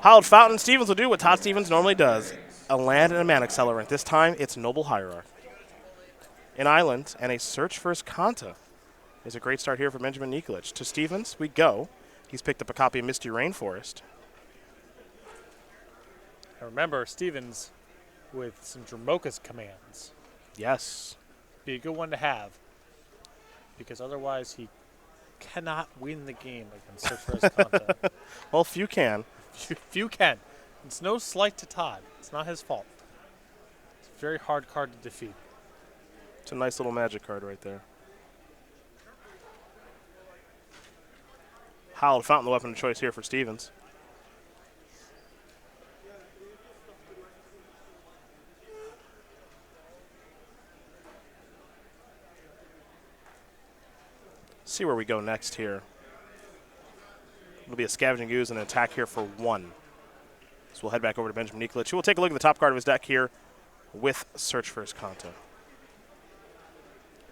Hallowed Fountain. Stevens will do what Todd Stevens normally does. A land and a man accelerant. This time, it's Noble Hierarch. An island and a search for his Kanta. Is a great start here for Benjamin Nikolich. To Stevens, we go. He's picked up a copy of Misty Rainforest. And remember, Stevens with some Dramoka's commands. Yes. Be a good one to have, because otherwise he cannot win the game against Search for his Kanta. Well, few can. Few can. It's no slight to Todd. It's not his fault. It's a very hard card to defeat. It's a nice little magic card right there. Hallowed Fountain, the weapon of choice here for Stevens. See where we go next here. It'll be a Scavenging Ooze and an attack here for 1. So we'll head back over to Benjamin Nikolich, who will take a look at the top card of his deck here with Search for his Kanta.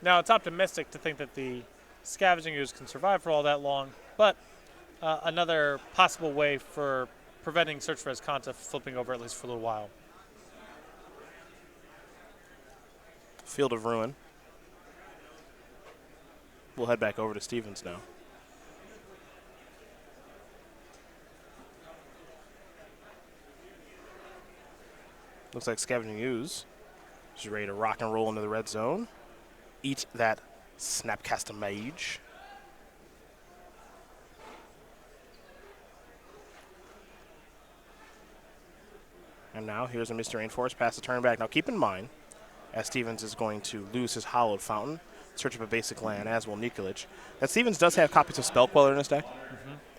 Now, it's optimistic to think that the Scavenging Ooze can survive for all that long, but another possible way for preventing Search for his Kanta flipping over at least for a little while. Field of Ruin. We'll head back over to Stevens now. Looks like Scavenging Ooze is ready to rock and roll into the red zone. Eat that Snapcaster Mage. And now here's a Misty Rainforest, pass the turn back. Now keep in mind, as Stevens is going to lose his Hallowed Fountain, search up a basic land, as will Nikolich, that Stevens does have copies of Spell Queller in his deck.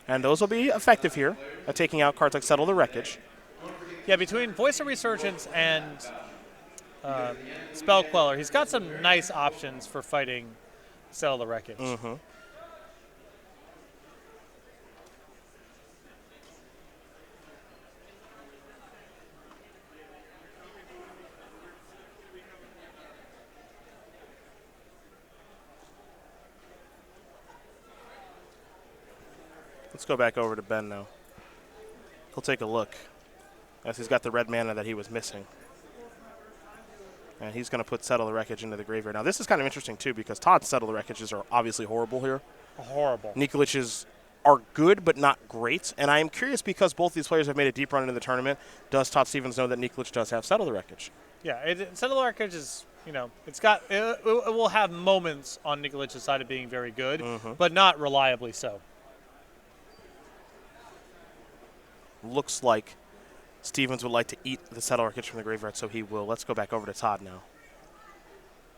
And those will be effective here at taking out cards like Settle the Wreckage. Yeah, between Voice of Resurgence and Spell Queller, he's got some nice options for fighting Settle the Wreckage. Let's go back over to Ben now. He'll take a look, as he's got the red mana that he was missing. And he's going to put Settle the Wreckage into the graveyard. Now, this is kind of interesting, too, because Todd's Settle the Wreckages are obviously horrible here. Horrible. Nikolich's are good, but not great. And I am curious, because both these players have made a deep run into the tournament, does Todd Stevens know that Nikolich does have Settle the Wreckage? Yeah, Settle the Wreckage is, it will have moments on Nikolich's side of being very good, but not reliably so. Looks like Stevens would like to eat the Settle Wreckage from the graveyard, so he will. Let's go back over to Todd now,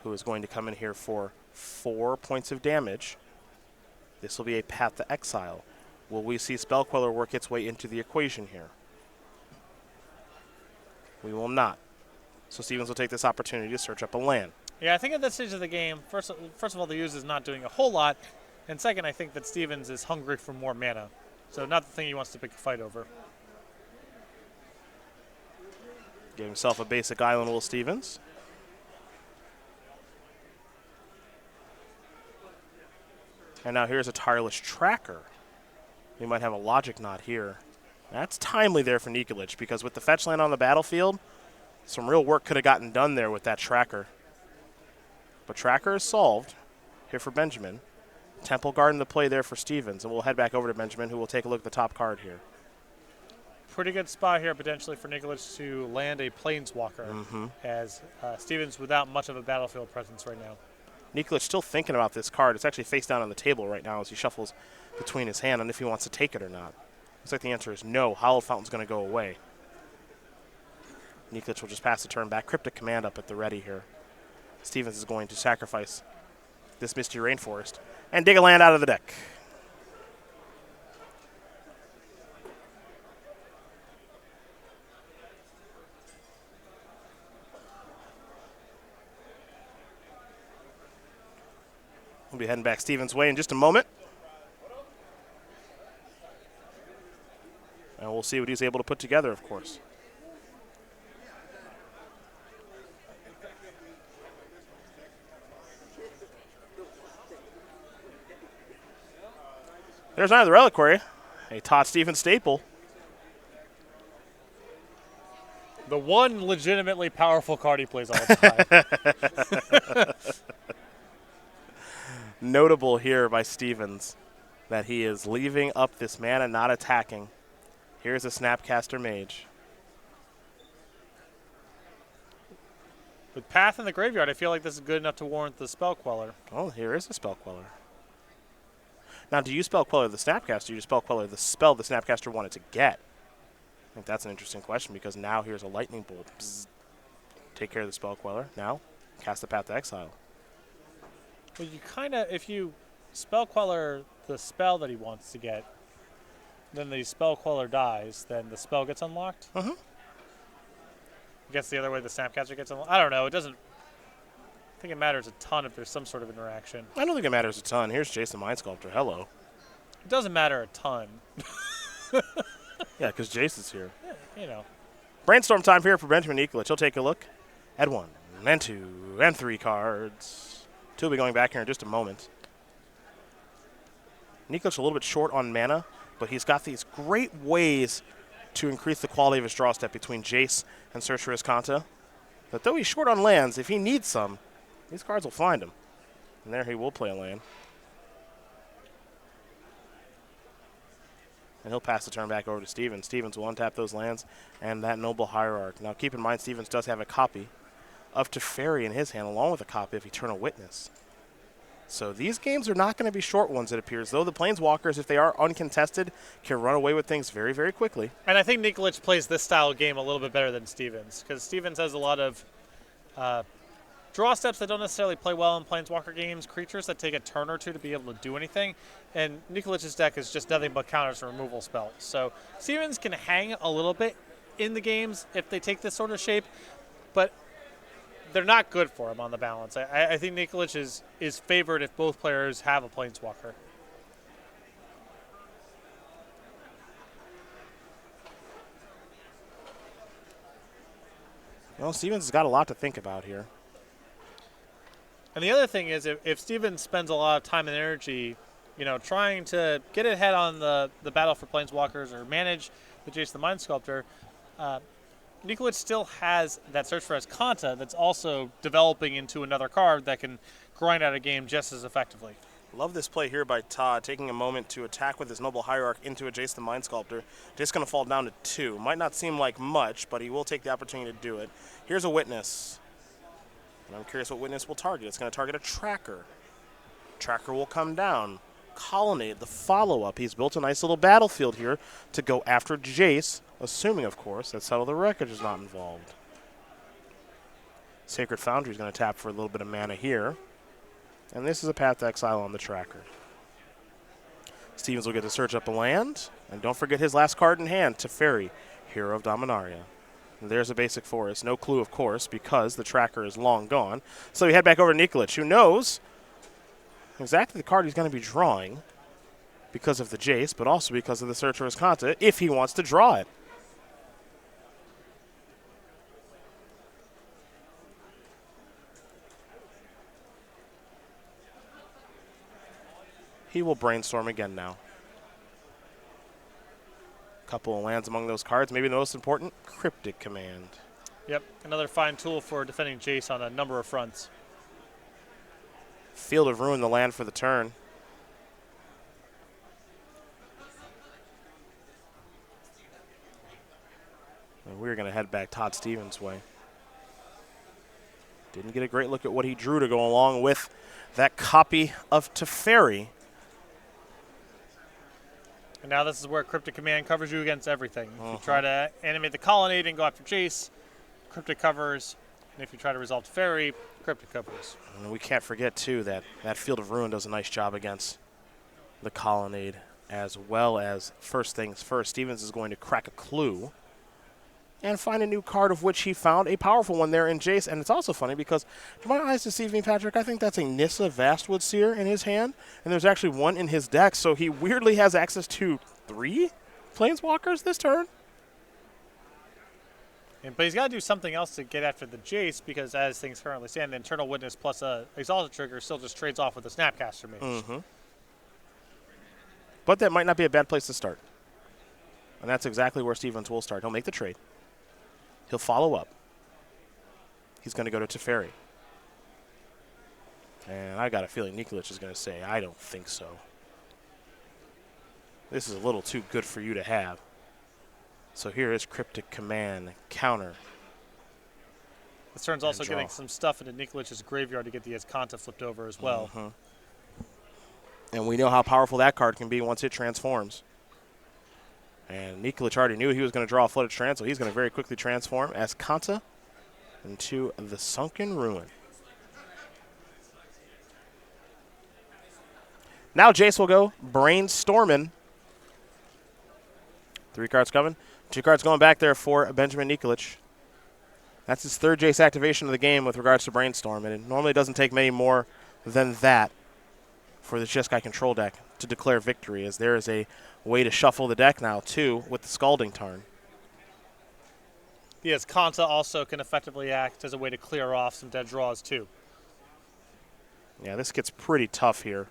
who is going to come in here for 4 points of damage. This will be a Path to Exile. Will we see Spell Queller work its way into the equation here? We will not. So Stevens will take this opportunity to search up a land. Yeah, I think at this stage of the game, first of all, the use is not doing a whole lot, and second, I think that Stevens is hungry for more mana. So not the thing he wants to pick a fight over. Give himself a basic island, Will Stevens. And now here's a Tireless Tracker. We might have a Logic Knot here. That's timely there for Nikolich, because with the fetch land on the battlefield, some real work could have gotten done there with that Tracker. But Tracker is solved here for Benjamin. Temple Garden to play there for Stevens, and we'll head back over to Benjamin, who will take a look at the top card here. Pretty good spot here potentially for Nikolich to land a Planeswalker, as Stevens without much of a battlefield presence right now. Nikolich still thinking about this card. It's actually face down on the table right now as he shuffles between his hand on if he wants to take it or not. Looks like the answer is no. Hallowed Fountain's going to go away. Nikolich will just pass the turn back. Cryptic Command up at the ready here. Stevens is going to sacrifice this Misty Rainforest and dig a land out of the deck. We'll be heading back Stevens' way in just a moment. And we'll see what he's able to put together, of course. There's another reliquary, a Todd Stevens staple. The one legitimately powerful card he plays all the time. Notable here by Stevens that he is leaving up this mana, not attacking. Here's a Snapcaster Mage. With Path in the graveyard, I feel like this is good enough to warrant the Spell Queller. Oh, here is a Spell Queller. Now, do you Spell Queller the Snapcaster, or do you Spell Queller the spell the Snapcaster wanted to get? I think that's an interesting question because now here's a Lightning Bolt. Bzz. Take care of the Spell Queller. Now, cast the Path to Exile. Well, you kind of, if you Spell Queller the spell that he wants to get, then the Spell Queller dies, then the spell gets unlocked? Mm-hmm. I guess the other way the Snapcaster gets unlocked. I don't know. It doesn't. I think it matters a ton if there's some sort of interaction. I don't think it matters a ton. Here's Jason Mind Sculptor. Hello. It doesn't matter a ton. Yeah, because Jace is here. Yeah, you know. Brainstorm time here for Benjamin Nikolich. He'll take a look at 1 and 2 and 3 cards. 2 will be going back here in just a moment. Nikolich a little bit short on mana, but he's got these great ways to increase the quality of his draw step between Jace and Search for Iskanta. But though he's short on lands, if he needs some, these cards will find him. And there he will play a land. And he'll pass the turn back over to Stevens. Stevens will untap those lands and that Noble Hierarch. Now keep in mind Stevens does have a copy of Teferi in his hand, along with a copy of Eternal Witness. So these games are not going to be short ones, it appears, though the Planeswalkers, if they are uncontested, can run away with things very, very quickly. And I think Nikolich plays this style of game a little bit better than Stevens, because Stevens has a lot of draw steps that don't necessarily play well in Planeswalker games, creatures that take a turn or two to be able to do anything, and Nikolich's deck is just nothing but counters and removal spells. So Stevens can hang a little bit in the games if they take this sort of shape, but they're not good for him on the balance. I think Nikolich is favored if both players have a Planeswalker. Well, Stevens has got a lot to think about here. And the other thing is, if Stevens spends a lot of time and energy, trying to get ahead on the battle for Planeswalkers or manage the Jace the Mind Sculptor, Nikolich still has that Search for Iskanta that's also developing into another card that can grind out a game just as effectively. Love this play here by Todd, taking a moment to attack with his Noble Hierarch into a Jace the Mind Sculptor. Just going to fall down to 2. Might not seem like much, but he will take the opportunity to do it. Here's a Witness. And I'm curious what Witness will target. It's going to target a Tracker. Tracker will come down. Colonnade, the follow-up. He's built a nice little battlefield here to go after Jace, assuming, of course, that Settle the Wreckage is not involved. Sacred Foundry is going to tap for a little bit of mana here. And this is a Path to Exile on the Tracker. Stevens will get to search up a land. And don't forget his last card in hand, Teferi, Hero of Dominaria. And there's a basic forest. No clue, of course, because the Tracker is long gone. So we head back over to Nikolich, who knows exactly the card he's going to be drawing because of the Jace, but also because of the Search for Iskanta, if he wants to draw it. He will brainstorm again now. Couple of lands among those cards. Maybe the most important, Cryptic Command. Yep, another fine tool for defending Jace on a number of fronts. Field of Ruin, the land for the turn. And we're going to head back Todd Stevens' way. Didn't get a great look at what he drew to go along with that copy of Teferi. And now this is where Cryptic Command covers you against everything. If you try to animate the Colonnade and go after Jace, Cryptic covers. And if you try to resolve Teferi, Cryptic covers. And we can't forget, too, that Field of Ruin does a nice job against the Colonnade, as well as first things first. Stevens is going to crack a clue and find a new card, of which he found a powerful one there in Jace. And it's also funny because, do my eyes deceive me, Patrick? I think that's a Nissa Vastwood Seer in his hand, and there's actually one in his deck, so he weirdly has access to 3 Planeswalkers this turn. But he's got to do something else to get after the Jace, because as things currently stand, the Eternal Witness plus a Exalted Trigger still just trades off with a Snapcaster Mage. But that might not be a bad place to start. And that's exactly where Stevens will start. He'll make the trade. He'll follow up. He's going to go to Teferi. And I got a feeling Nikolich is going to say, I don't think so. This is a little too good for you to have. So here is Cryptic Command, counter. This turn's also getting some stuff into Nikolich's graveyard to get the Azcanta flipped over as well. And we know how powerful that card can be once it transforms. And Nikolich already knew he was going to draw a Flooded Strand, so he's going to very quickly transform Azcanta into the Sunken Ruin. Now Jace will go Brainstorming. 3 cards coming. 2 cards going back there for Benjamin Nikolich. That's his 3rd Jace activation of the game with regards to Brainstorm, and it normally doesn't take many more than that for the Jeskai control deck to declare victory, as there is a way to shuffle the deck now, too, with the Scalding Tarn. The Azcanta also can effectively act as a way to clear off some dead draws, too. Yeah, this gets pretty tough here.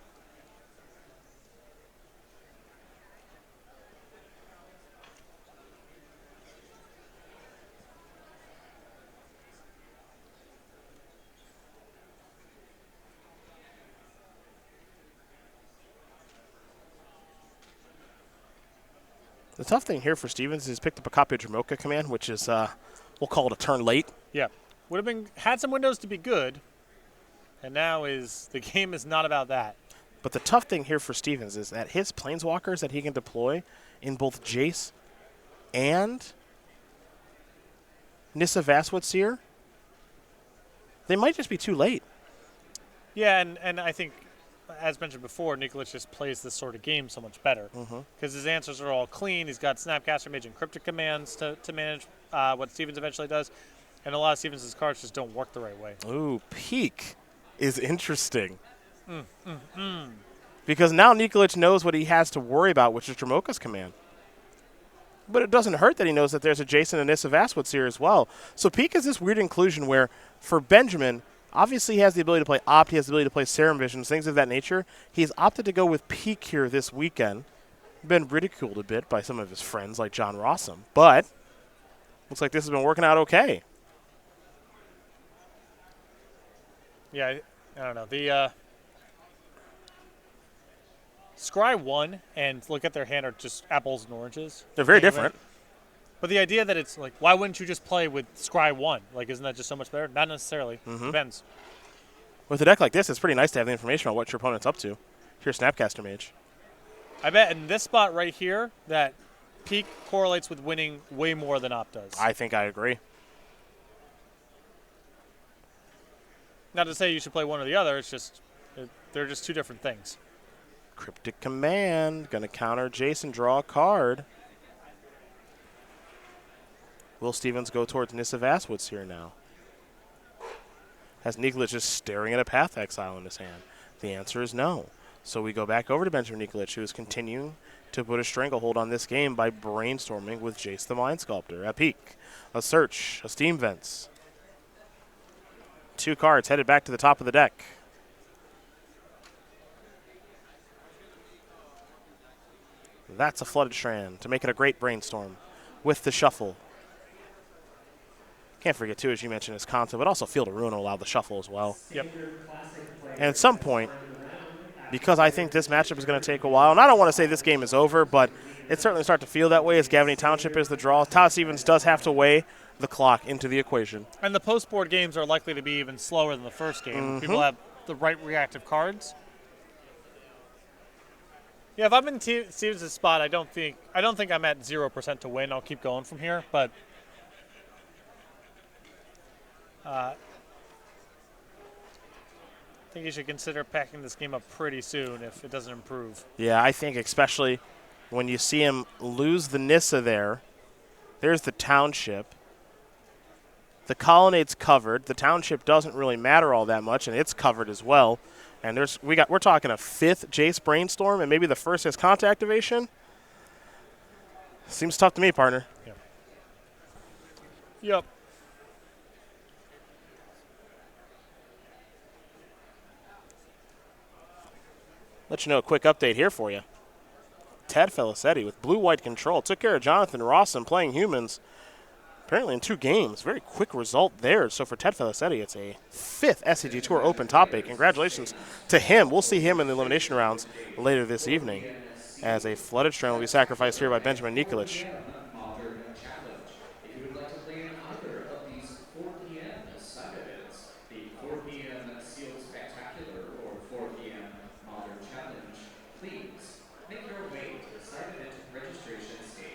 The tough thing here for Stevens is he's picked up a copy of Dromoka Command, which is, we'll call it a turn late. Yeah. Would have had some windows to be good, and now the game is not about that. But the tough thing here for Stevens is that his Planeswalkers that he can deploy in both Jace and Nissa Vastwood Seer, they might just be too late. Yeah, and I think, as mentioned before, Nikolich just plays this sort of game so much better because his answers are all clean. He's got Snapcaster Mage and Cryptic Commands to manage what Stevens eventually does, and a lot of Stevens' cards just don't work the right way. Ooh, Peak is interesting. Because now Nikolich knows what he has to worry about, which is Dromoka's Command. But it doesn't hurt that he knows that there's a Jason and Nissa Vastwood Seer as well. So Peak is this weird inclusion where, for Benjamin, obviously he has the ability to play Opt, he has the ability to play Serum Visions, things of that nature. He's opted to go with Peak here this weekend. Been ridiculed a bit by some of his friends like John Rossum, but looks like this has been working out okay. Yeah, I don't know. The Scry 1 and look at their hand are just apples and oranges. They're very different. But the idea that it's like, why wouldn't you just play with Scry 1? Like, isn't that just so much better? Not necessarily. Depends. With a deck like this, it's pretty nice to have the information on what your opponent's up to. Here's Snapcaster Mage. I bet in this spot right here that Peak correlates with winning way more than Opt does. I think I agree. Not to say you should play one or the other. It's just they're just two different things. Cryptic Command. Going to counter Jason, draw a card. Will Stevens go towards Nissa Vastwood here now? Has Nikolich just staring at a Path Exile in his hand? The answer is no. So we go back over to Benjamin Nikolich, who is continuing to put a stranglehold on this game by brainstorming with Jace the Mind Sculptor. A Peak, a Search, a Steam Vents. 2 cards headed back to the top of the deck. That's a Flooded Strand to make it a great brainstorm with the shuffle. Can't forget, too, as you mentioned, is Azcanta, but also Field of Ruin will allow the shuffle as well. Yep. And at some point, because I think this matchup is going to take a while, and I don't want to say this game is over, but it's certainly starting to feel that way as Gavany Township is the draw. Todd Stevens does have to weigh the clock into the equation. And the post-board games are likely to be even slower than the first game. People have the right reactive cards. Yeah, if I'm in Stevens' spot, I don't think I'm at 0% to win. I'll keep going from here, but I think you should consider packing this game up pretty soon if it doesn't improve. Yeah, I think especially when you see him lose the Nissa there. There's the Township. The Colonnade's covered. The Township doesn't really matter all that much, and it's covered as well. And we're talking a 5th Jace Brainstorm and maybe the first Azcanta activation. Seems tough to me, partner. Yep. Let you know a quick update here for you. Ted Felicetti with blue-white control took care of Jonathan Rawson playing humans. apparently in 2 games. Very quick result there. So for Ted Felicetti, it's a 5th SCG Tour Open top 8. Congratulations to him. We'll see him in the elimination rounds later this evening, as a flooded string will be sacrificed here by Benjamin Nikolich. Modern Challenge. If you would like to play in either of these 4 p.m. side events, the 4 p.m. Sealed Spectacular or 4 p.m. Modern Challenge, please make your way to the side event registration stage.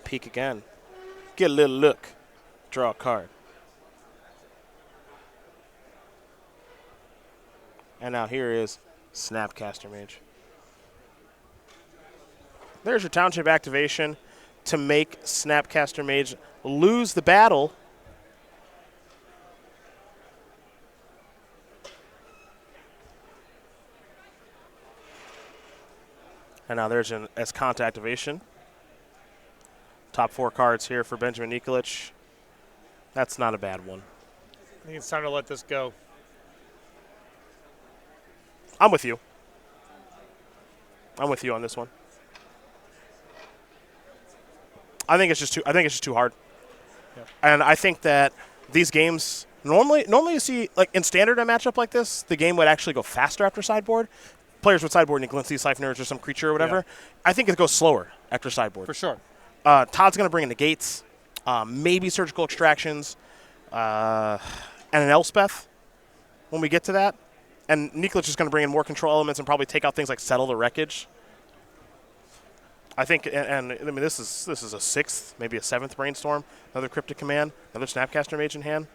Peek again. Get a little look. Draw a card. And now here is Snapcaster Mage. There's your Township activation to make Snapcaster Mage lose the battle. And now there's an Escanta activation. Top 4 cards here for Benjamin Nikolich. That's not a bad one. I think it's time to let this go. I'm with you. I'm with you on this one. I think it's just too hard. Yep. And I think that these games normally you see, like in standard a matchup like this, the game would actually go faster after sideboard. Players would sideboard Nicolich, Siphoners or some creature or whatever. Yeah. I think it goes slower after sideboard. For sure. Todd's going to bring in negates, maybe surgical extractions, and an Elspeth when we get to that. And Nikolich is going to bring in more control elements and probably take out things like Settle the Wreckage. I think, and I mean, this is a 6th, maybe a 7th Brainstorm, another Cryptic Command, another Snapcaster Mage in hand.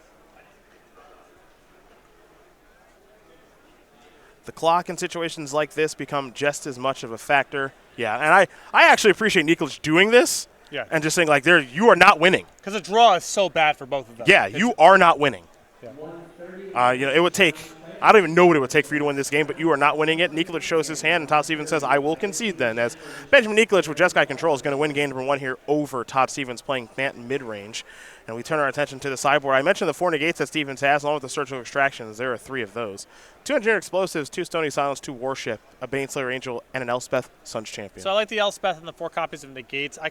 The clock in situations like this become just as much of a factor. Yeah, and I actually appreciate Nikolich doing this. Yeah. And just saying, like, you are not winning. Because a draw is so bad for both of them. Yeah, you are not winning. Yeah. It would take, I don't even know what it would take for you to win this game, but you are not winning it. Nikolich shows his hand, and Todd Stevens says, I will concede then, as Benjamin Nikolich with Jeskai Control is going to win game number 1 here over Todd Stevens playing Manton mid-range. And we turn our attention to the sideboard. I mentioned the 4 negates that Stevens has, along with the surgical extractions. There are 3 of those. 2 engineered explosives, 2 Stony Silence, 2 Warship, a Baneslayer Angel, and an Elspeth Sun's Champion. So I like the Elspeth and the 4 copies of negates. I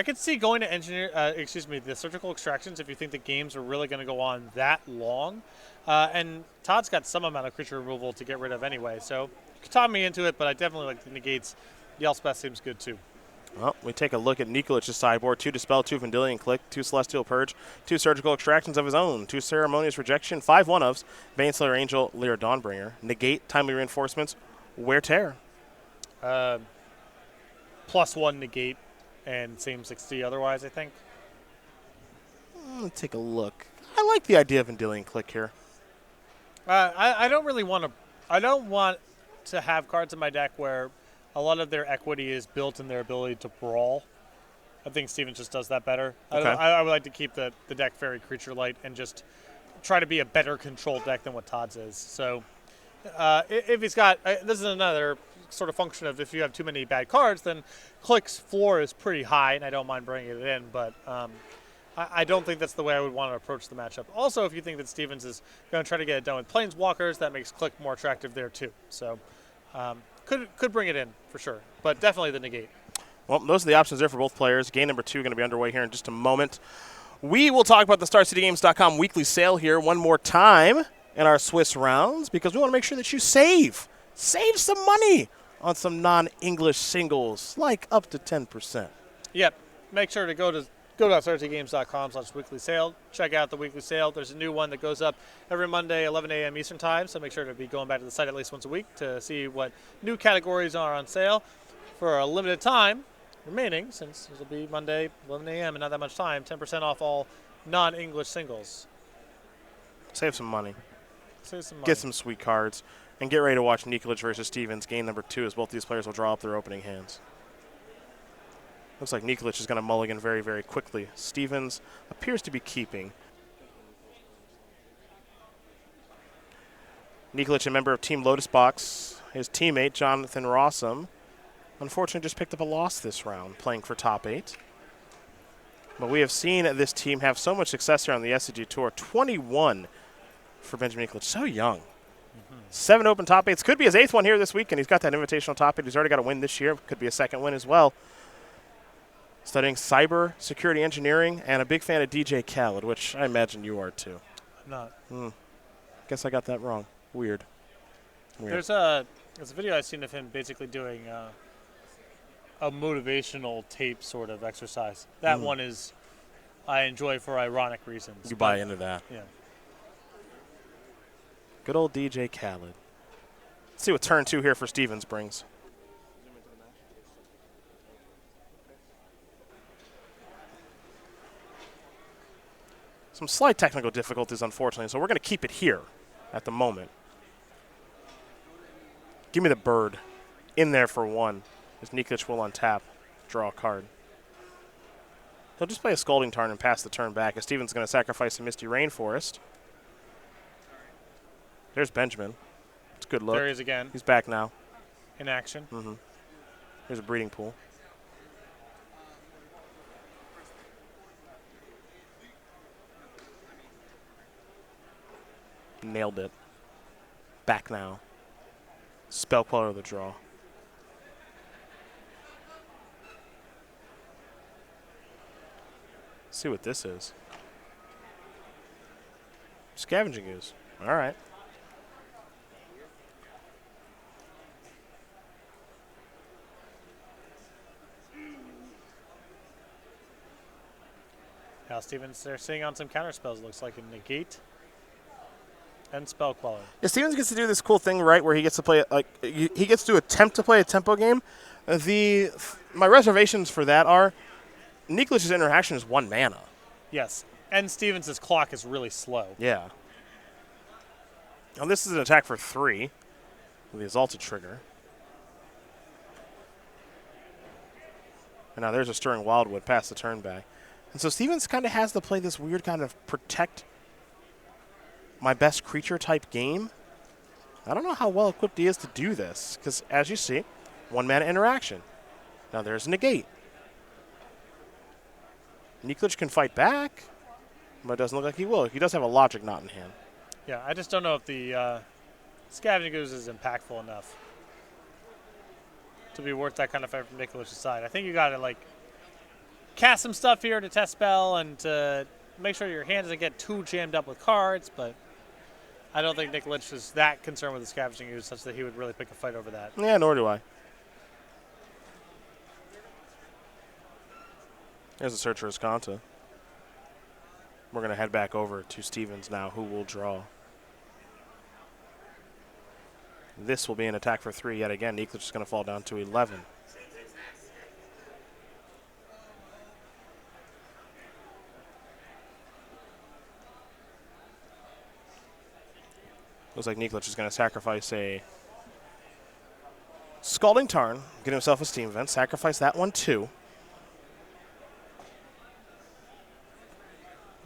could see going to the surgical extractions if you think the games are really going to go on that long. And Todd's got some amount of creature removal to get rid of anyway. So you can talk me into it, but I definitely like the negates. The Elspeth seems good too. Well, we take a look at Nikolich's sideboard. 2 Dispel, 2 Vendilion Click, 2 Celestial Purge, 2 Surgical Extractions of his own, 2 Ceremonious Rejection, 5 one-ofs, Baneslayer Angel, Lyra Dawnbringer, Negate, Timely Reinforcements, Wear Tear. +1 negate, and same 60 otherwise, I think. Let's take a look. I like the idea of Vendilion Click here. I don't really want to. I don't want to have cards in my deck where a lot of their equity is built in their ability to brawl. I think Stevens just does that better. Okay. I would like to keep the deck very creature light and just try to be a better controlled deck than what Todd's is. So if he's got, this is another sort of function of if you have too many bad cards, then Click's floor is pretty high, and I don't mind bringing it in, but I don't think that's the way I would want to approach the matchup. Also, if you think that Stevens is going to try to get it done with Planeswalkers, that makes Click more attractive there too. So could bring it in for sure, but definitely the negate. Well, those are the options there for both players. Game number 2 going to be underway here in just a moment. We will talk about the StarCityGames.com weekly sale here one more time in our Swiss rounds because we want to make sure that you save some money on some non-English singles, like up to 10%. Yep. Make sure to go to StarCityGames.com/weekly sale. Check out the weekly sale. There's a new one that goes up every Monday, 11 a.m. Eastern Time, so make sure to be going back to the site at least once a week to see what new categories are on sale for a limited time remaining, since it'll be Monday, 11 a.m. and not that much time. 10% off all non-English singles. Save some money. Save some money. Get some sweet cards. And get ready to watch Nikolich versus Stevens, game number 2, as both these players will draw up their opening hands. Looks like Nikolich is going to mulligan very, very quickly. Stevens appears to be keeping. Nikolich, a member of Team Lotus Box. His teammate, Jonathan Rossum, unfortunately just picked up a loss this round, playing for top 8. But we have seen this team have so much success here on the SCG Tour. 21 for Benjamin Nikolich. So young. 7 open top 8s. Could be his 8th one here this week, and he's got that invitational top 8. He's already got a win this year. Could be a second win as well. Studying cyber security engineering, and a big fan of DJ Khaled, which I imagine you are too. I'm not. Guess I got that wrong. Weird. There's a video I've seen of him basically doing a motivational tape sort of exercise. That one is I enjoy for ironic reasons. You buy into that. Yeah. Good old DJ Khaled. Let's see what turn 2 here for Stevens brings. Some slight technical difficulties, unfortunately, so we're going to keep it here at the moment. Give me the bird in there for 1, as Nikolich will untap, draw a card. He'll just play a Scalding Tarn and pass the turn back, as Stevens is going to sacrifice a Misty Rainforest. There's Benjamin. It's a good look. There he is again. He's back now. In action. Here's a breeding pool. Nailed it. Back now. Spell Queller of the draw. See what this is. Scavenging Ooze. All right. Now Stevens, they're sitting on some counter spells. Looks like a negate and spell queller. Yeah, Stevens gets to do this cool thing, right, where he gets to play he gets to attempt to play a tempo game. My reservations for that are Nikolich's interaction is 1 mana. Yes, and Stevens' clock is really slow. Yeah. Now this is an attack for 3 with the Exalted trigger. And now there's a Stirring Wildwood past the turn back. And so Stevens kind of has to play this weird kind of protect my best creature type game. I don't know how well equipped he is to do this, because as you see, 1 mana interaction. Now there's a negate. Nikolich can fight back, but it doesn't look like he will. He does have a Logic Knot in hand. Yeah, I just don't know if the Scavenging Ooze is impactful enough to be worth that kind of fight from Nikolich's side. I think you got to like cast some stuff here to test spell and to make sure your hand doesn't get too jammed up with cards, but I don't think Nikolich is that concerned with the Scavenging Ooze such that he would really pick a fight over that. Yeah, nor do I. There's a Searcher's Kanta. We're going to head back over to Stevens now, who will draw. This will be an attack for 3 yet again. Nikolich is going to fall down to 11. Looks like Nikolich is going to sacrifice a Scalding Tarn, get himself a Steam Vent, sacrifice that one too.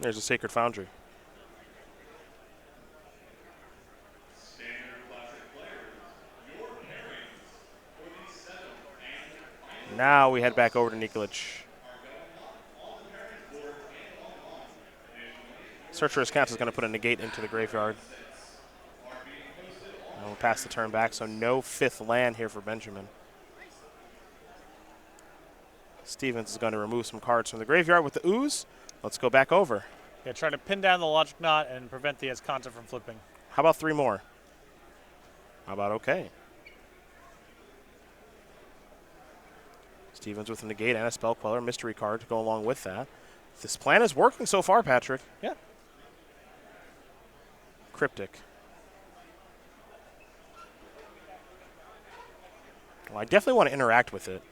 There's a Sacred Foundry. Now we head back over to Nikolich. Searcher's Count is going to put a negate into the graveyard. And we'll pass the turn back, so no 5th land here for Benjamin. Stevens is going to remove some cards from the graveyard with the Ooze. Let's go back over. Yeah, try to pin down the Logic Knot and prevent the Azcanta from flipping. How about 3 more? How about okay? Stevens with a negate and a Spell Queller, mystery card to go along with that. This plan is working so far, Patrick. Yeah. Cryptic. Well, I definitely want to interact with it.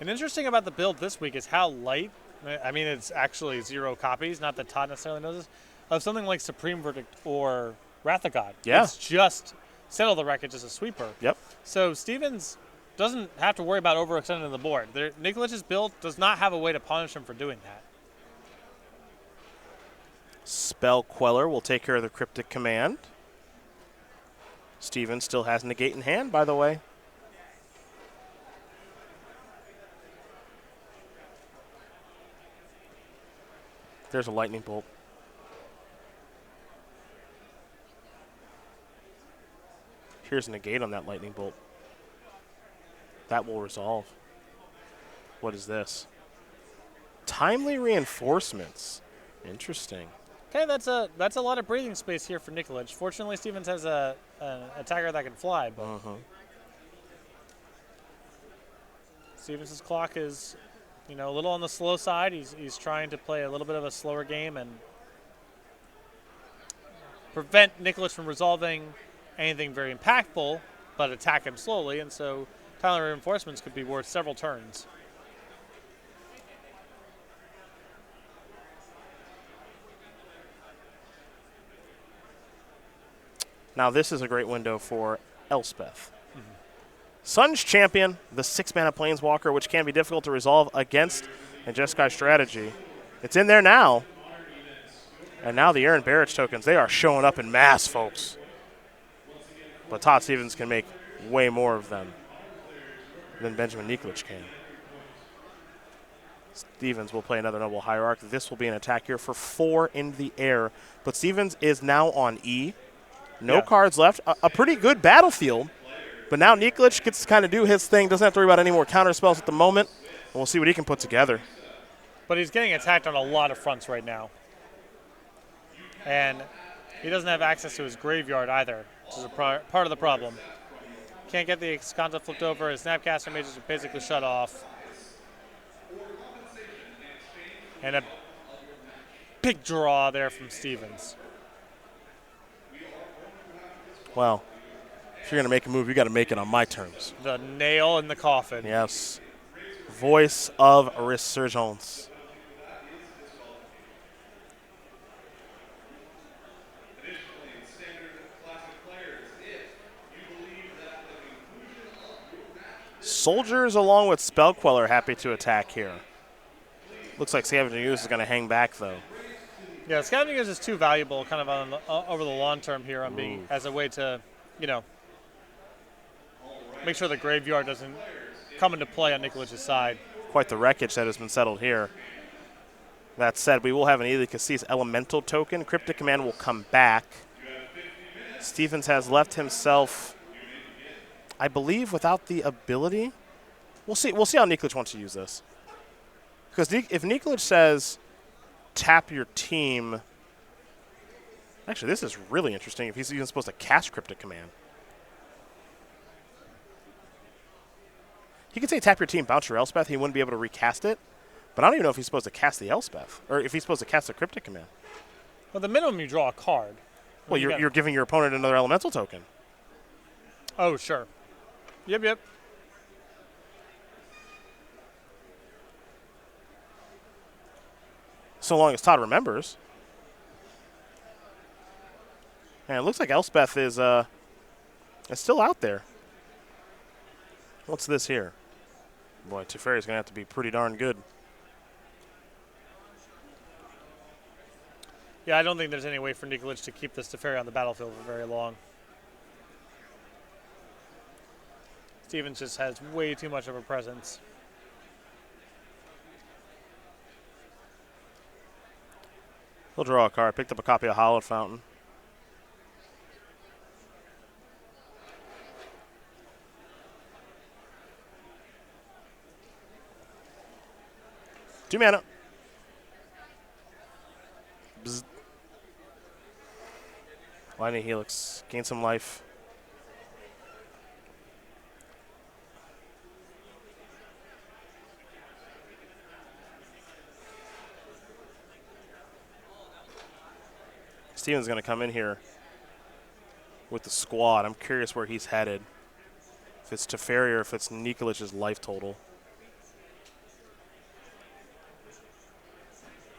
And interesting about the build this week is how light, I mean, it's actually 0 copies, not that Todd necessarily knows this, of something like Supreme Verdict or Wrath of God. Yeah. It's just Settle the Wreckage as a sweeper. Yep. So Stevens doesn't have to worry about overextending the board. Nikolich's build does not have a way to punish him for doing that. Spell Queller will take care of the Cryptic command. Stevens still has negate in hand, by the way. There's a lightning bolt. Here's a negate on that lightning bolt. That will resolve. What is this? Timely reinforcements. Interesting. Okay, that's a lot of breathing space here for Nikolich. Fortunately, Stevens has an attacker that can fly, but Stevens' clock is, a little on the slow side. He's trying to play a little bit of a slower game and prevent Nikolich from resolving anything very impactful, but attack him slowly, and so timely reinforcements could be worth several turns. Now this is a great window for Elspeth. Sun's Champion, the 6-mana Planeswalker, which can be difficult to resolve against in Jeskai strategy. It's in there now. And now the Aaron Barrett tokens, they are showing up in mass, folks. But Todd Stevens can make way more of them than Benjamin Nikolich can. Stevens will play another Noble Hierarch. This will be an attack here for 4 in the air. But Stevens is now on E. No cards left. A pretty good battlefield. But now Nikolich gets to kind of do his thing. Doesn't have to worry about any more counter spells at the moment. And we'll see what he can put together. But he's getting attacked on a lot of fronts right now. And he doesn't have access to his graveyard either, which is a part of the problem. Can't get the Exconta flipped over. His Snapcaster Mages are basically shut off. And a big draw there from Stevens. Well, if you're going to make a move, you got to make it on my terms. The nail in the coffin. Yes. Voice of Resurgence. Soldiers along with Spell Queller happy to attack here. Looks like Scavenging Ooze is going to hang back, though. Yeah, Scavenging Ooze is too valuable kind of on over the long term here on being as a way to, make sure the graveyard doesn't come into play on Nikolich's side. Quite the wreckage that has been settled here. That said, we will have an Ely Cassis Elemental token. Cryptic Command will come back. Stevens has left himself, I believe, without the ability. We'll see how Nikolich wants to use this. Because if Nikolich says, tap your team. Actually, this is really interesting if he's even supposed to cast Cryptic Command. He could say tap your team, bounce your Elspeth. He wouldn't be able to recast it. But I don't even know if he's supposed to cast the Elspeth or if he's supposed to cast the Cryptic Command. Well, the minimum you draw a card. Well, you're giving your opponent another elemental token. Oh, sure. Yep. So long as Todd remembers. And it looks like Elspeth is still out there. What's this here? Boy, Teferi's going to have to be pretty darn good. Yeah, I don't think there's any way for Nikolich to keep this Teferi on the battlefield for very long. Stevens just has way too much of a presence. He'll draw a card. Picked up a copy of Hallowed Fountain. Two mana. Bzz. Lightning Helix. Gain some life. Steven's going to come in here with the squad. I'm curious where he's headed. If it's Teferi or if it's Nikolich's life total.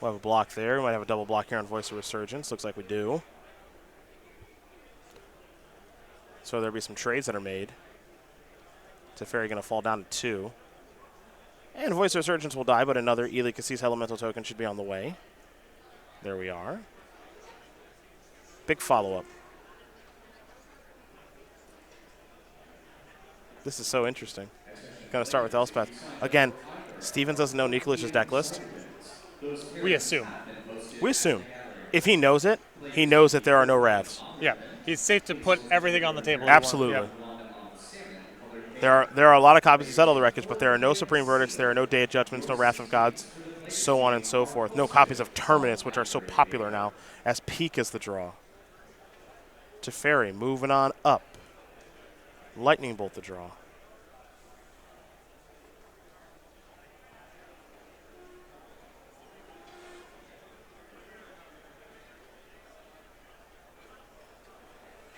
We'll have a block there. We might have a double block here on Voice of Resurgence. Looks like we do. So there'll be some trades that are made. Teferi going to fall down to 2. And Voice of Resurgence will die, but another Ely Cassis Elemental token should be on the way. There we are. Big follow-up. This is so interesting. Going to start with Elspeth. Again, Stevens doesn't know Nikolich's deck list. We assume. We assume. If he knows it, he knows that there are no wraths. Yeah, he's safe to put everything on the table. Absolutely. Yeah. There are a lot of copies to settle the wreckage, but there are no supreme verdicts, there are no day of judgments, no wrath of gods, so on and so forth. No copies of terminus, which are so popular now, as peak is the draw. Teferi moving on up. Lightning bolt the draw.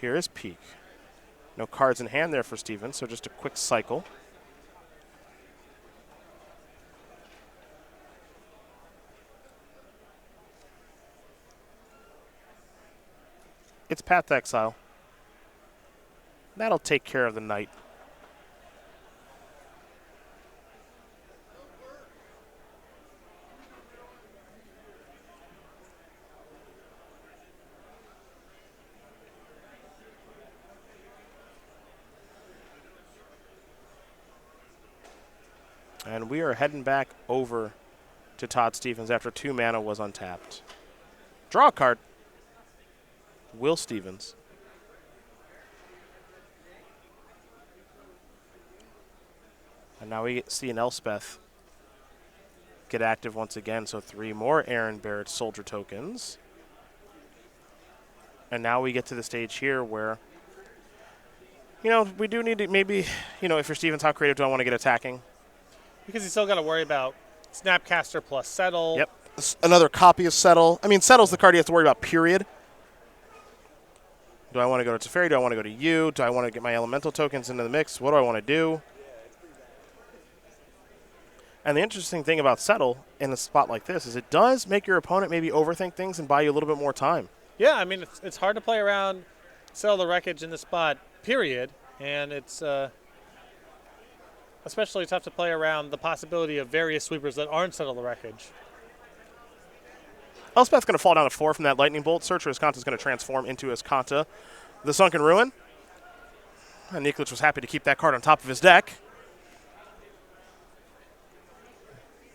Here is peak. No cards in hand there for Steven, so just a quick cycle. It's Path to Exile. That'll take care of the knight. And we are heading back over to Todd Stevens after 2 mana was untapped. Draw a card. Will Stevens. And now we see an Elspeth get active once again. So 3 more Aaron Barrett soldier tokens. And now we get to the stage here where, we do need to maybe, if you're Stevens, how creative do I want to get attacking? Because you still got to worry about Snapcaster plus Settle. Yep. Another copy of Settle. I mean, Settle's the card you have to worry about, period. Do I want to go to Teferi? Do I want to go to you? Do I want to get my elemental tokens into the mix? What do I want to do? And the interesting thing about Settle in a spot like this is it does make your opponent maybe overthink things and buy you a little bit more time. Yeah, I mean, it's hard to play around Settle the Wreckage in this spot, period. And it's especially tough to play around the possibility of various sweepers that aren't Settle the Wreckage. Elspeth's going to fall down to 4 from that lightning bolt. Searcher Escanta's going to transform into Escanta. The Sunken Ruin. And Nikolich was happy to keep that card on top of his deck.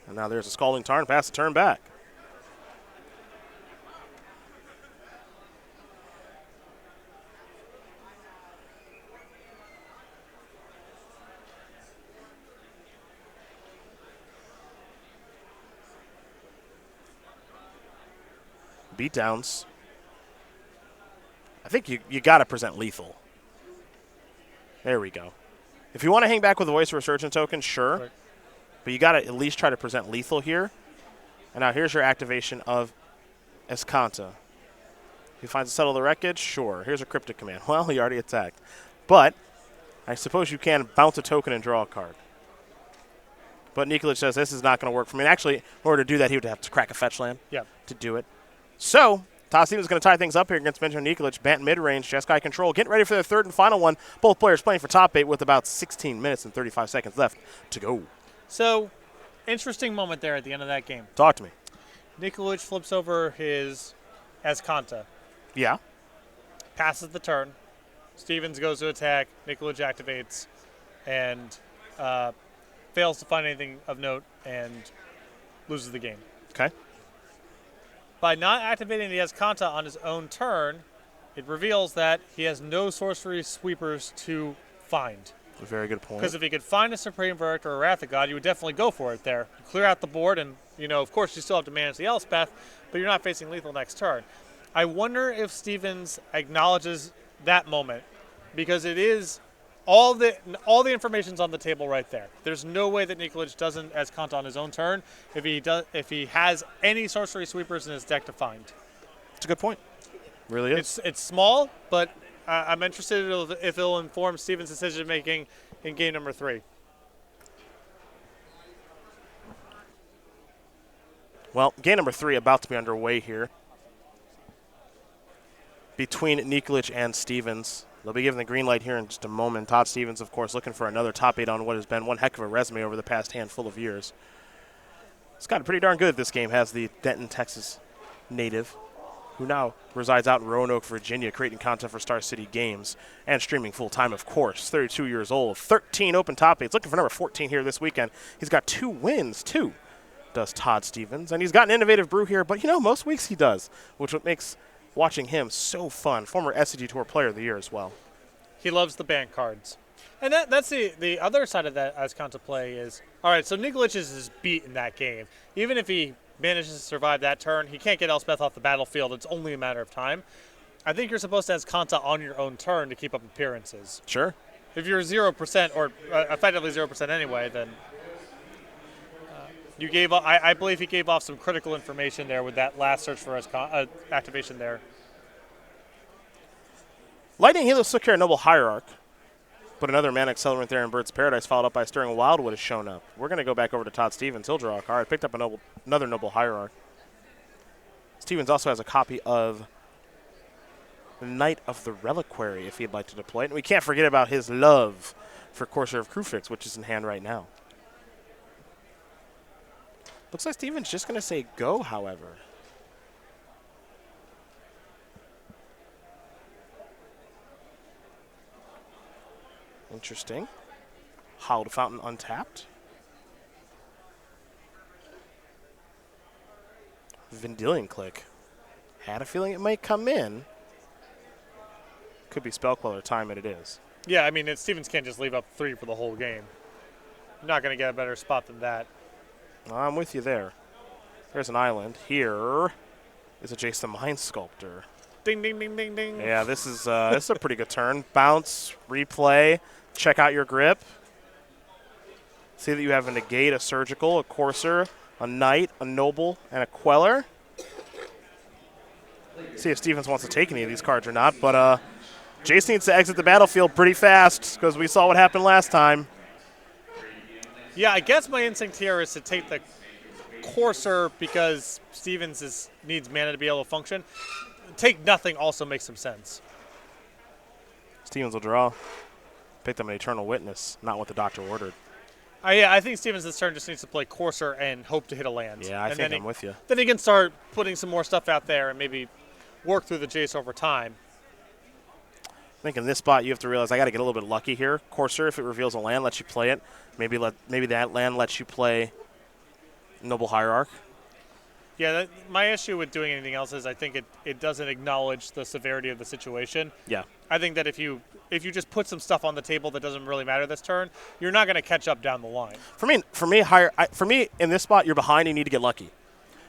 And now there's a Scalding Tarn, pass the turn back. Beatdowns. I think you got to present lethal. There we go. If you want to hang back with a Voice of Resurgent token, sure. Right. But you got to at least try to present lethal here. And now here's your activation of Escanta. He finds a Settle the Wreckage, sure. Here's a Cryptic Command. Well, he already attacked. But I suppose you can bounce a token and draw a card. But Nikolich says this is not going to work for me. And actually, in order to do that, he would have to crack a fetch land to do it. So, Todd Stevens is going to tie things up here against Benjamin Nikolich. Bant mid-range, Jeskai control. Getting ready for their third and final one. Both players playing for top 8 with about 16 minutes and 35 seconds left to go. So, interesting moment there at the end of that game. Talk to me. Nikolich flips over his Escanta. Yeah. Passes the turn. Stevens goes to attack. Nikolich activates and fails to find anything of note and loses the game. Okay. By not activating the Escanta on his own turn, it reveals that he has no sorcery sweepers to find. A very good point. Because if he could find a Supreme Verdict or a Wrath of God, you would definitely go for it there. Clear out the board, and, of course, you still have to manage the Elspeth, but you're not facing lethal next turn. I wonder if Stevens acknowledges that moment, because it is all the information's on the table right there. There's no way that Nikolich doesn't Escanta on his own turn if he has any sorcery sweepers in his deck to find. It's a good point. Really is. It's small, but I'm interested if it'll inform Stevens' decision making in game number 3. Well, game number 3 about to be underway here between Nikolich and Stevens. They'll be given the green light here in just a moment. Todd Stevens, of course, looking for another top 8 on what has been one heck of a resume over the past handful of years. It's gotten pretty darn good this game, has the Denton, Texas native, who now resides out in Roanoke, Virginia, creating content for Star City Games and streaming full-time, of course. 32 years old, 13 open top 8s, looking for number 14 here this weekend. He's got 2 wins, too. does Todd Stevens. And he's got an innovative brew here, but, most weeks he does, which what makes watching him so fun. Former SCG Tour Player of the Year as well. He loves the bank cards. And that's the other side of that as counter play is, all right, so Nikolich is his beat in that game. Even if he manages to survive that turn, he can't get Elspeth off the battlefield. It's only a matter of time. I think you're supposed to have Kanta on your own turn to keep up appearances. Sure. If you're 0% or effectively 0% anyway, then you gave. I believe he gave off some critical information there with that last search for his activation there. Lightning Halo took care of Noble Hierarch, but another Mana Accelerant there in Bird's Paradise, followed up by Stirring Wildwood, has shown up. We're going to go back over to Todd Stevens. He'll draw a card. Picked up another Noble Hierarch. Stevens also has a copy of the Knight of the Reliquary if he'd like to deploy it. And we can't forget about his love for Corsair of Krufix, which is in hand right now. Looks like Stevens just going to say go, however. Interesting. Howled Fountain untapped. Vendilion Click. Had a feeling it might come in. Could be Spellqueller time, and it is. Yeah, I mean, Stevens can't just leave up 3 for the whole game. You're not going to get a better spot than that. I'm with you there. There's an island. Here is a Jace the Mind Sculptor. Ding, ding, ding, ding, ding. Yeah, this is a pretty good turn. Bounce, replay, check out your grip. See that you have a Negate, a Surgical, a Courser, a Knight, a Noble, and a Queller. See if Stevens wants to take any of these cards or not, but Jace needs to exit the battlefield pretty fast because we saw what happened last time. Yeah, I guess my instinct here is to take the Courser because Stevens needs mana to be able to function. Take nothing also makes some sense. Stevens will draw. Picked up an Eternal Witness, not what the doctor ordered. I think Stevens this turn just needs to play Courser and hope to hit a land. Yeah, I think I'm with you. Then he can start putting some more stuff out there and maybe work through the Jace over time. I think in this spot you have to realize I got to get a little bit lucky here. Courser, if it reveals a land, lets you play it. Maybe that land lets you play Noble Hierarch. Yeah, my issue with doing anything else is I think it doesn't acknowledge the severity of the situation. Yeah. I think that if you just put some stuff on the table that doesn't really matter this turn, you're not going to catch up down the line. For me, in this spot, you're behind. You need to get lucky.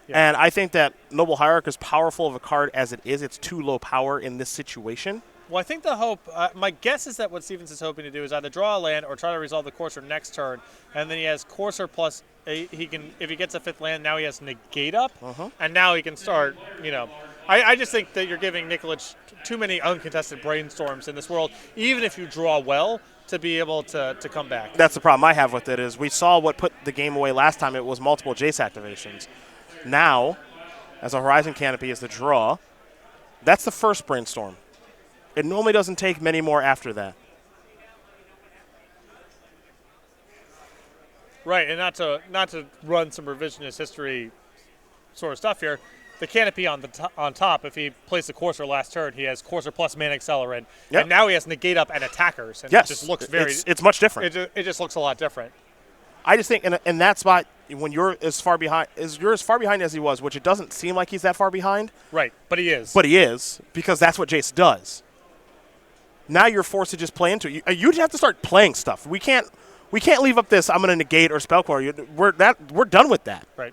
Yeah. And I think that Noble Hierarch is powerful of a card as it is. It's too low power in this situation. Well, I think the hope, my guess is that what Stevens is hoping to do is either draw a land or try to resolve the Courser next turn, and then he has Courser plus, he can, if he gets a 5th land, now he has Negate up, and now he can start, I just think that you're giving Nikolich too many uncontested brainstorms in this world, even if you draw well, to be able to come back. That's the problem I have with it is we saw what put the game away last time. It was multiple Jace activations. Now, as a Horizon Canopy is the draw, that's the first brainstorm. It normally doesn't take many more after that. Right, and not to run some revisionist history sort of stuff here, the Canopy on top, if he plays the Courser last turn, he has Courser plus Mana Accelerant, and now he has Negate up and Attackers, and yes, it just looks it's much different. It just looks a lot different. I just think in that spot, when you're as far behind as he was, which it doesn't seem like he's that far behind. Right, but he is. But he is, because that's what Jace does. Now you're forced to just play into it. You have to start playing stuff. We can't leave up this, I'm going to negate or Spellqueller. We're done with that. Right.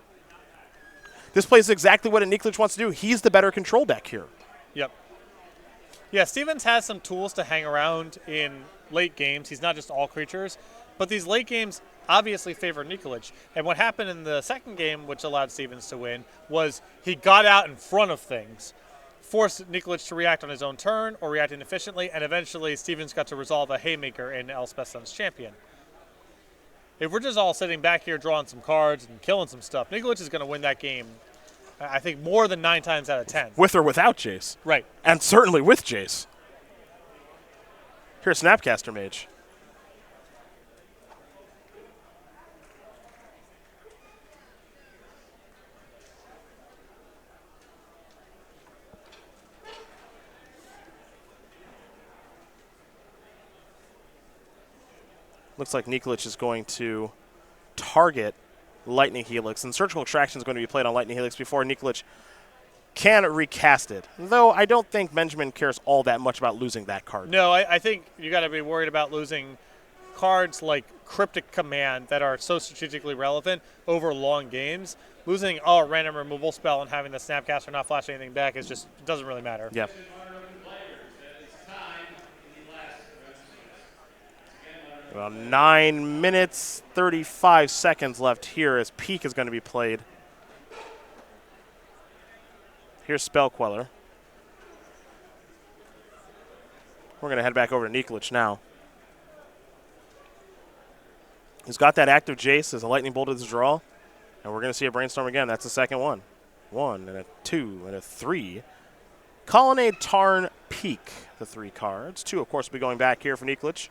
This plays exactly what a Nikolich wants to do. He's the better control deck here. Yep. Yeah, Stevens has some tools to hang around in late games. He's not just all creatures. But these late games obviously favor Nikolich. And what happened in the second game, which allowed Stevens to win, was he got out in front of things, forced Nikolich to react on his own turn or react inefficiently, and eventually Stevens got to resolve a Haymaker in Elspeth's Son's Champion. If we're just all sitting back here drawing some cards and killing some stuff, Nikolich is going to win that game, I think, more than 9 times out of 10. With or without Jace. Right. And certainly with Jace. Here's Snapcaster Mage. Looks like Nikolich is going to target Lightning Helix. And Surgical Extraction is going to be played on Lightning Helix before Nikolich can recast it. Though I don't think Benjamin cares all that much about losing that card. No, I think you got to be worried about losing cards like Cryptic Command that are so strategically relevant over long games. Losing a random removal spell and having the Snapcaster not flash anything back is just it doesn't really matter. Yeah. Well, 9 minutes, 35 seconds left here as Peak is going to be played. Here's Spell Queller. We're going to head back over to Nikolich now. He's got that active Jace as a Lightning Bolt at his draw. And we're going to see a Brainstorm again. That's the second one. 1 and a 2 and a 3. Colonnade, Tarn, Peak, the 3 cards. 2, of course, will be going back here for Nikolich.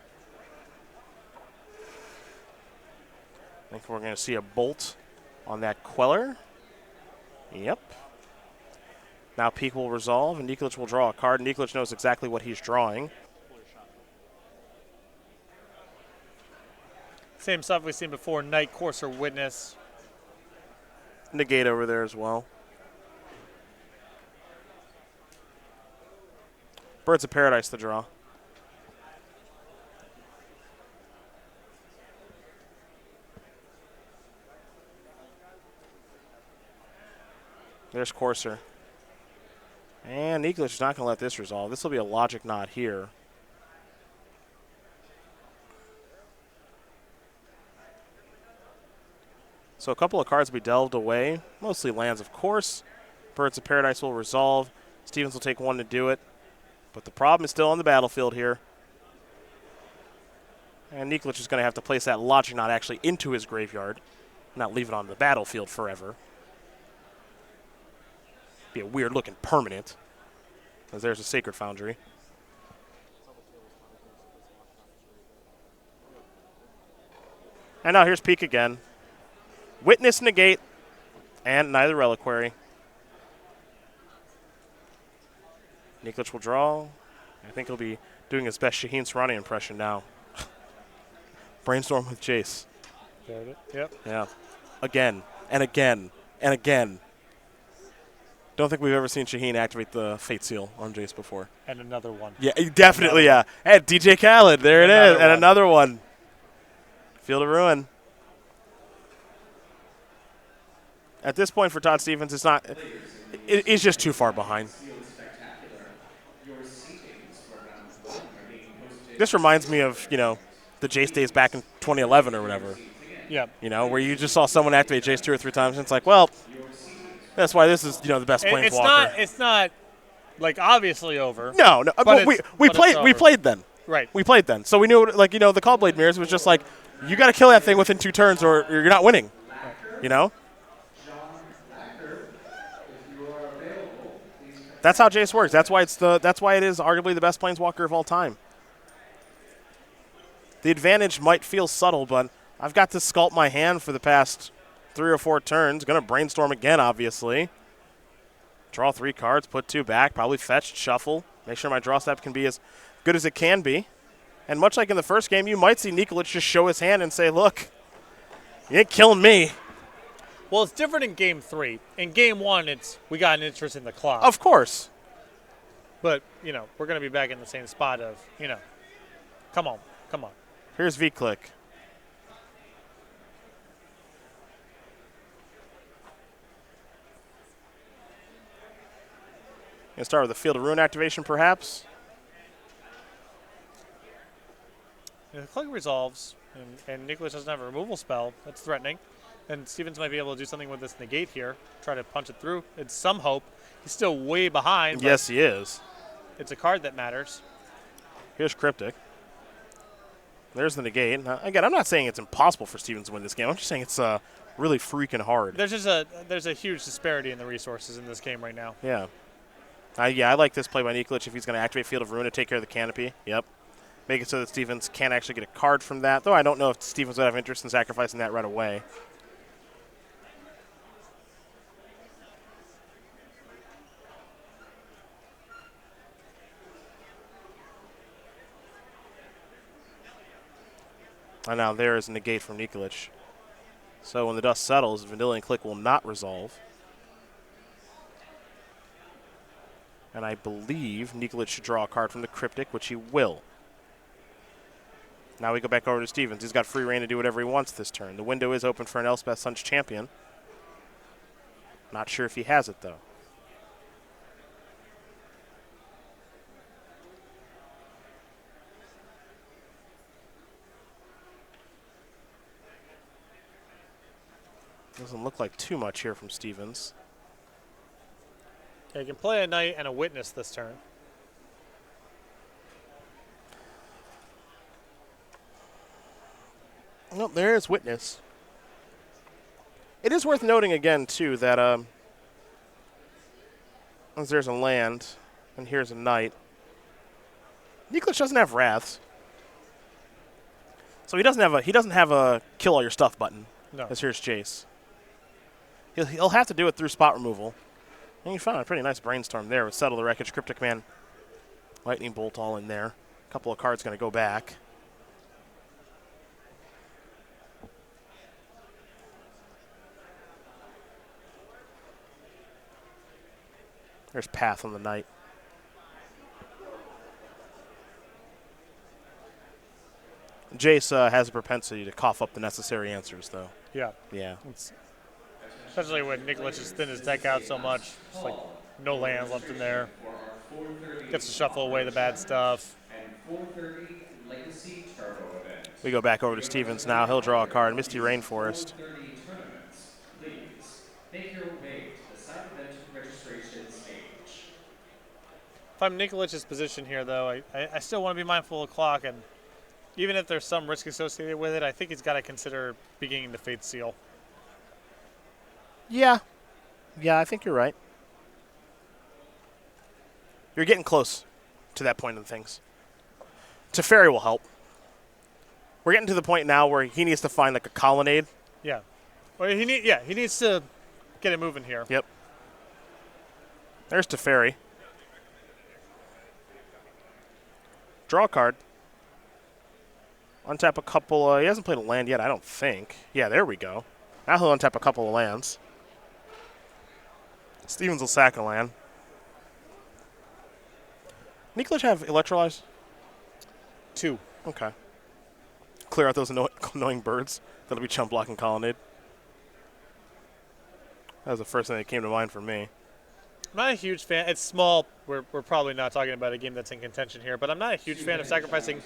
I think we're going to see a Bolt on that Queller. Yep. Now Peak will resolve, and Nikolich will draw a card. Nikolich knows exactly what he's drawing. Same stuff we've seen before, Night Courser, Witness. Negate over there as well. Birds of Paradise to draw. There's Courser. And Nikolich is not going to let this resolve. This will be a Logic Knot here. So a couple of cards will be delved away. Mostly lands, of course. Birds of Paradise will resolve. Stevens will take 1 to do it. But the problem is still on the battlefield here. And Nikolich is going to have to place that Logic Knot actually into his graveyard. Not leave it on the battlefield forever. Be a weird looking permanent. As there's a Sacred Foundry. And now here's Peak again. Witness, Negate, and neither Reliquary. Nikolich will draw. I think he'll be doing his best Shaheen Serrani impression now. Brainstorm with Jace. Yep. Yeah. Again, and again, and again. Don't think we've ever seen Shaheen activate the Fate Seal on Jace before. And another one. Yeah, definitely, yeah. And DJ Khaled, there it is, and another one. Field of Ruin. At this point for Todd Stevens, it's not. It's just too far behind. This reminds me of, the Jace days back in 2011 or whatever. Yeah. Where you just saw someone activate Jace 2 or 3 times, and it's like, well, that's why this is, the best Planeswalker. It's not, like, obviously over. No. But we played then. Right. We played then. So we knew, the Callblade Mirrors was just like, you got to kill that thing within 2 turns or you're not winning. That's how Jace works. That's why it is arguably the best Planeswalker of all time. The advantage might feel subtle, but I've got to sculpt my hand for the past 3 or 4 turns. Going to Brainstorm again, obviously. Draw 3 cards, put 2 back, probably fetch, shuffle. Make sure my draw step can be as good as it can be. And much like in the first game, you might see Nikolich just show his hand and say, look, you ain't killing me. Well, it's different in Game 3. In Game 1, we got an interest in the clock. Of course. But, we're going to be back in the same spot of, come on. Here's V-Click. Gonna start with the Field of Ruin activation, perhaps. If the Click resolves, and Nikolich doesn't have a removal spell, that's threatening. And Stevens might be able to do something with this Negate here, try to punch it through. It's some hope. He's still way behind. Yes, he is. It's a card that matters. Here's Cryptic. There's the Negate. Now, again, I'm not saying it's impossible for Stevens to win this game. I'm just saying it's really freaking hard. There's a huge disparity in the resources in this game right now. Yeah. I like this play by Nikolich if he's going to activate Field of Ruin to take care of the Canopy. Yep. Make it so that Stevens can't actually get a card from that, though I don't know if Stevens would have interest in sacrificing that right away. And now there is a Negate from Nikolich. So when the dust settles, Vanilla and Click will not resolve. And I believe Nikolich should draw a card from the Cryptic, which he will. Now we go back over to Stevens. He's got free reign to do whatever he wants this turn. The window is open for an Elspeth Sun's champion. Not sure if he has it, though. Doesn't look like too much here from Stevens. Yeah, you can play a Knight and a Witness this turn. Nope, there is Witness. It is worth noting again, too, that as there's a land, and here's a Knight. Nikolich doesn't have Wraths. So he doesn't have a kill all your stuff button. No. As here's Jace. He'll have to do it through spot removal. And you found a pretty nice brainstorm there with Settle the Wreckage, Cryptic Man, Lightning Bolt all in there. A couple of cards going to go back. There's Path on the Knight. Jace has a propensity to cough up the necessary answers, though. Yeah. Yeah. Especially when Nikolich has thinned his deck out so much. It's like no lands left in there. Gets to shuffle away the bad stuff. We go back over to Stevens now. He'll draw a card. Misty Rainforest. If I'm Nikolich's position here, though, I still want to be mindful of the clock, and even if there's some risk associated with it, I think he's got to consider beginning the Fate Seal. Yeah. Yeah, I think you're right. You're getting close to that point of things. Teferi will help. We're getting to the point now where he needs to find like a colonnade. Yeah. Well, he needs to get it moving here. Yep. There's Teferi. Draw a card. Untap a couple. He hasn't played a land yet, I don't think. Yeah, there we go. Now he'll untap a couple of lands. Stevens will sack a land. Nikolich have Electrolyze? 2. Okay. Clear out those annoying birds. That'll be chump block and colonnade. That was the first thing that came to mind for me. I'm not a huge fan. It's small. We're probably not talking about a game that's in contention here, but I'm not a huge fan of sacrificing.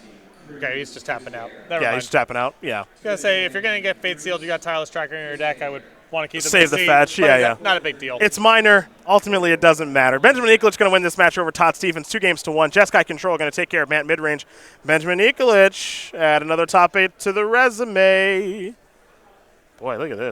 Okay, he's just tapping out. Never mind. He's tapping out. Yeah. I was going to say, if you're going to get Fate Sealed, you got Tireless Tracker in your deck, I would want to keep them. Save the fetch. Yeah. Not a big deal. It's minor. Ultimately, it doesn't matter. Benjamin Nikolich going to win this match over Todd Stevens, 2-1. Jeskai Control going to take care of Matt midrange. Benjamin Nikolich, add another top 8 to the resume. Boy, look at this.